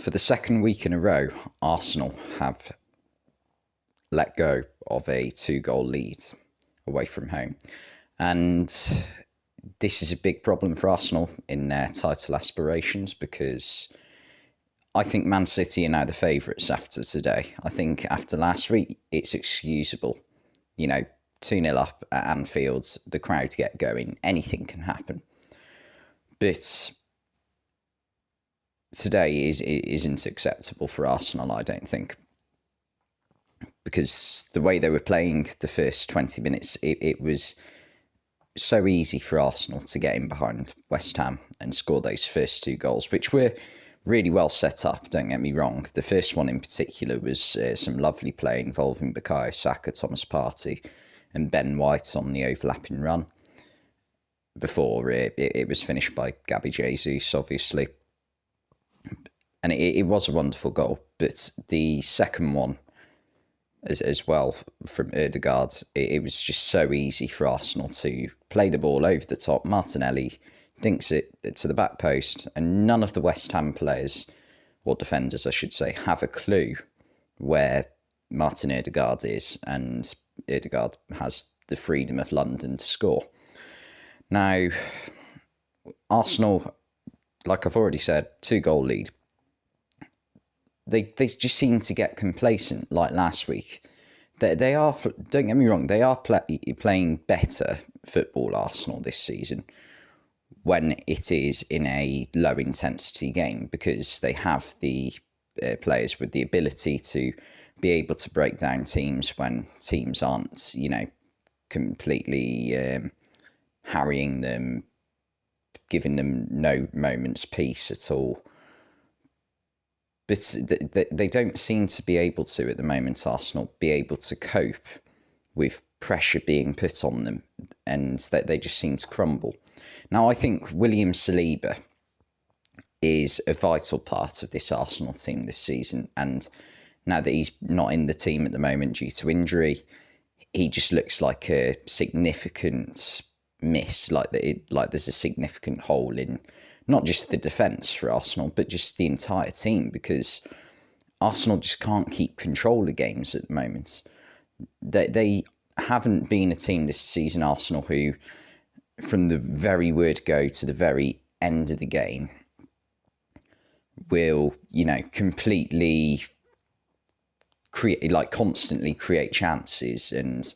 For the second week in a row, Arsenal have let go of a 2-goal lead away from home. And this is a big problem for Arsenal in their title aspirations, because I think Man City are now the favourites after today. I think after last week, it's excusable. 2-0 up at Anfield, the crowd get going, anything can happen. But today isn't acceptable for Arsenal, I don't think. Because the way they were playing the first 20 minutes, it was so easy for Arsenal to get in behind West Ham and score those first 2 goals, which were really well set up, don't get me wrong. The first one in particular was some lovely play involving Bukayo Saka, Thomas Partey and Ben White on the overlapping run before it was finished by Gabby Jesus, obviously. And it was a wonderful goal. But the second one as well from Ødegaard, it was just so easy for Arsenal to play the ball over the top. Martinelli dinks it to the back post, and none of the West Ham players, or defenders I should say, have a clue where Martin Ødegaard is, and Ødegaard has the freedom of London to score. Now, Arsenal, like I've already said, 2-goal lead. They just seem to get complacent like last week. They are, don't get me wrong, they are playing better football, Arsenal, this season, when it is in a low intensity game, because they have the players with the ability to be able to break down teams when teams aren't, completely harrying them, giving them no moment's peace at all. But they don't seem to be able to, at the moment, Arsenal, be able to cope with pressure being put on them, and that they just seem to crumble. Now, I think William Saliba is a vital part of this Arsenal team this season, and now that he's not in the team at the moment due to injury, he just looks like a significant miss, like there's a significant hole in not just the defence for Arsenal, but just the entire team, because Arsenal just can't keep control of games at the moment. They haven't been a team this season, Arsenal, who, from the very word go to the very end of the game, will, completely constantly create chances and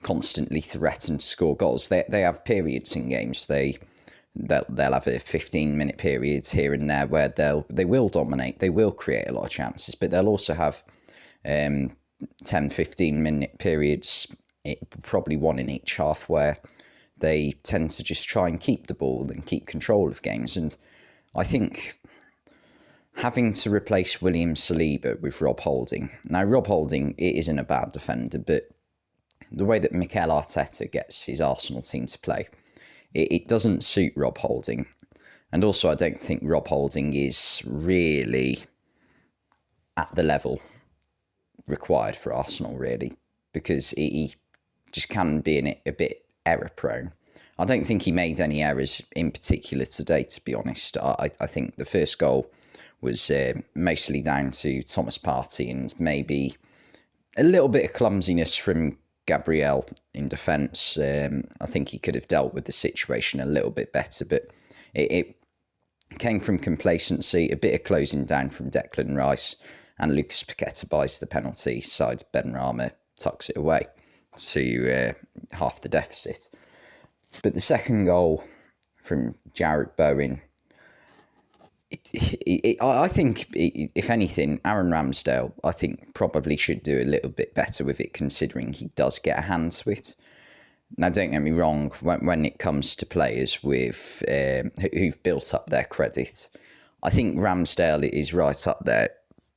constantly threaten to score goals. They have periods in games. They'll have a 15-minute periods here and there where they will dominate, they will create a lot of chances, but they'll also have 10, 15-minute periods, probably one in each half, where they tend to just try and keep the ball and keep control of games. And I think having to replace William Saliba with Rob Holding. Now, Rob Holding isn't a bad defender, but the way that Mikel Arteta gets his Arsenal team to play, it doesn't suit Rob Holding. And also, I don't think Rob Holding is really at the level required for Arsenal, really, because he just can be a bit error-prone. I don't think he made any errors in particular today, to be honest. I think the first goal was mostly down to Thomas Partey and maybe a little bit of clumsiness from Gabriel in defence. I think he could have dealt with the situation a little bit better, but it came from complacency, a bit of closing down from Declan Rice, and Lucas Paqueta buys the penalty side. Benrahma tucks it away to half the deficit. But the second goal from Jarrod Bowen, I think, if anything, Aaron Ramsdale, I think, probably should do a little bit better with it, considering he does get a hand to it. Now, don't get me wrong, when it comes to players with who've built up their credit, I think Ramsdale is right up there,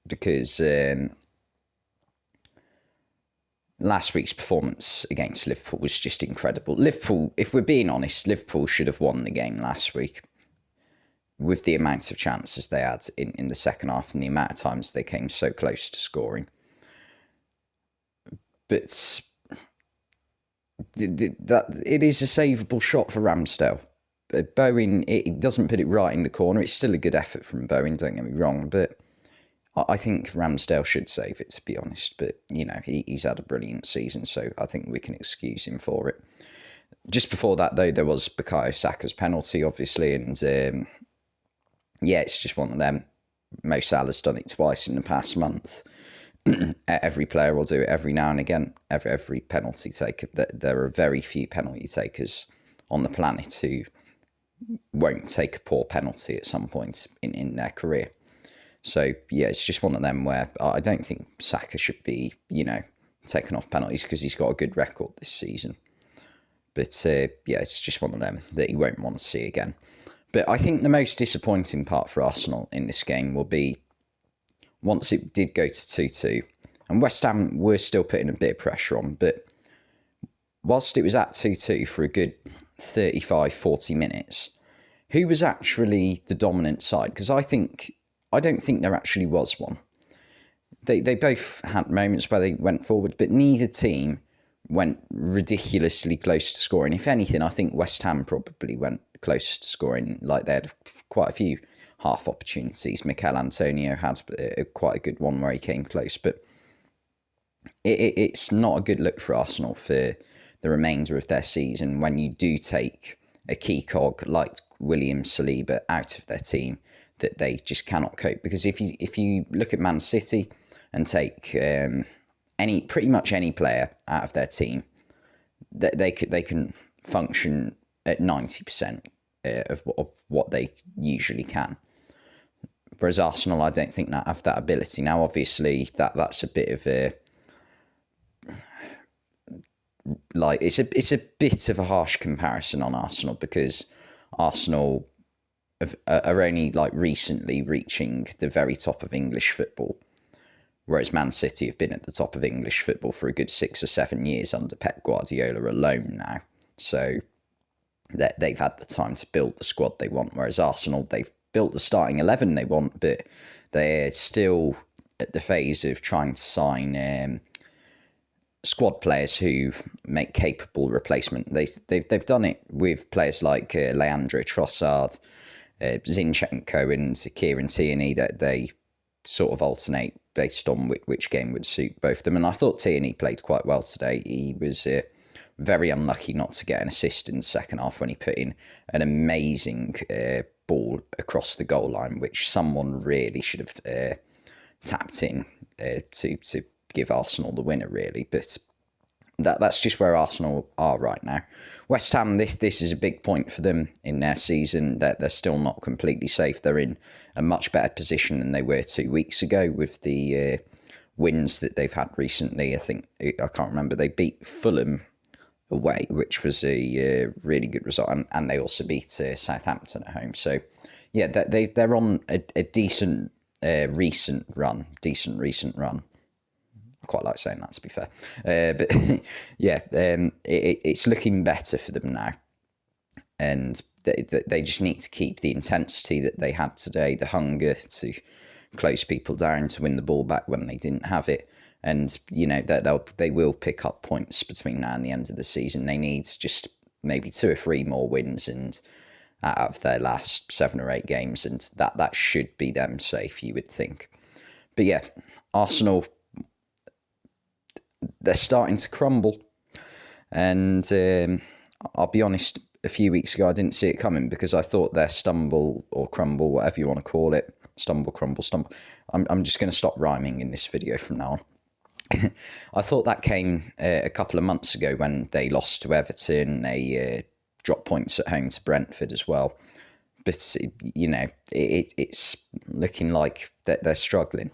because last week's performance against Liverpool was just incredible. Liverpool, if we're being honest, Liverpool should have won the game last week, with the amount of chances they had in the second half and the amount of times they came so close to scoring. But it is a savable shot for Ramsdale. Bowen, it doesn't put it right in the corner. It's still a good effort from Bowen, don't get me wrong, but I think Ramsdale should save it, to be honest. But, you know, he's had a brilliant season, so I think we can excuse him for it. Just before that, though, there was Bukayo Saka's penalty, obviously, and yeah, it's just one of them. Mo Salah's done it twice in the past month. Every player will do it every now and again. Every penalty taker. There are very few penalty takers on the planet who won't take a poor penalty at some point in their career. So, yeah, it's just one of them where I don't think Saka should be, you know, taken off penalties because he's got a good record this season. But, yeah, it's just one of them that he won't want to see again. But I think the most disappointing part for Arsenal in this game will be once it did go to 2-2, and West Ham were still putting a bit of pressure on, but whilst it was at 2-2 for a good 35, 40 minutes, who was actually the dominant side? Because I don't think there actually was one. They both had moments where they went forward, but neither team went ridiculously close to scoring. If anything, I think West Ham probably went close to scoring. Like, they had quite a few half opportunities. Mikel Antonio had quite a good one where he came close, but it's not a good look for Arsenal for the remainder of their season when you do take a key cog like William Saliba out of their team, that they just cannot cope. Because if you look at Man City and take pretty much any player out of their team, they can function at 90% of what they usually can. Whereas Arsenal, I don't think that have that ability. Now, obviously, that's a bit of a it's a bit of a harsh comparison on Arsenal, because Arsenal are only recently reaching the very top of English football, whereas Man City have been at the top of English football for a good 6 or 7 years under Pep Guardiola alone now. So they've had the time to build the squad they want, whereas Arsenal, they've built the starting 11 they want, but they're still at the phase of trying to sign squad players who make capable replacement. They've done it with players like Leandro Trossard, Zinchenko and Kieran Tierney, that they sort of alternate based on which game would suit both of them. And I thought Tierney played quite well today. He was very unlucky not to get an assist in the second half when he put in an amazing ball across the goal line, which someone really should have tapped in to give Arsenal the winner, really. But that's just where Arsenal are right now. West Ham, this is a big point for them in their season. That they're still not completely safe. They're in a much better position than they were 2 weeks ago with the wins that they've had recently. I can't remember. They beat Fulham away, which was a really good result, and they also beat Southampton at home. So, yeah, they're on a decent recent run. I quite like saying that, to be fair. But yeah, it's looking better for them now, and they just need to keep the intensity that they had today, the hunger to close people down, to win the ball back when they didn't have it. And, you know, they will pick up points between now and the end of the season. They need just maybe 2 or 3 more wins and out of their last 7 or 8 games, and that should be them safe, you would think. But yeah, Arsenal, they're starting to crumble. And I'll be honest, a few weeks ago I didn't see it coming, because I thought their stumble or crumble, whatever you want to call it, stumble. I'm just going to stop rhyming in this video from now on. I thought that came a couple of months ago when they lost to Everton. They dropped points at home to Brentford as well. But, you know, it's looking like that they're struggling.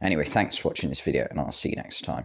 Anyway, thanks for watching this video, and I'll see you next time.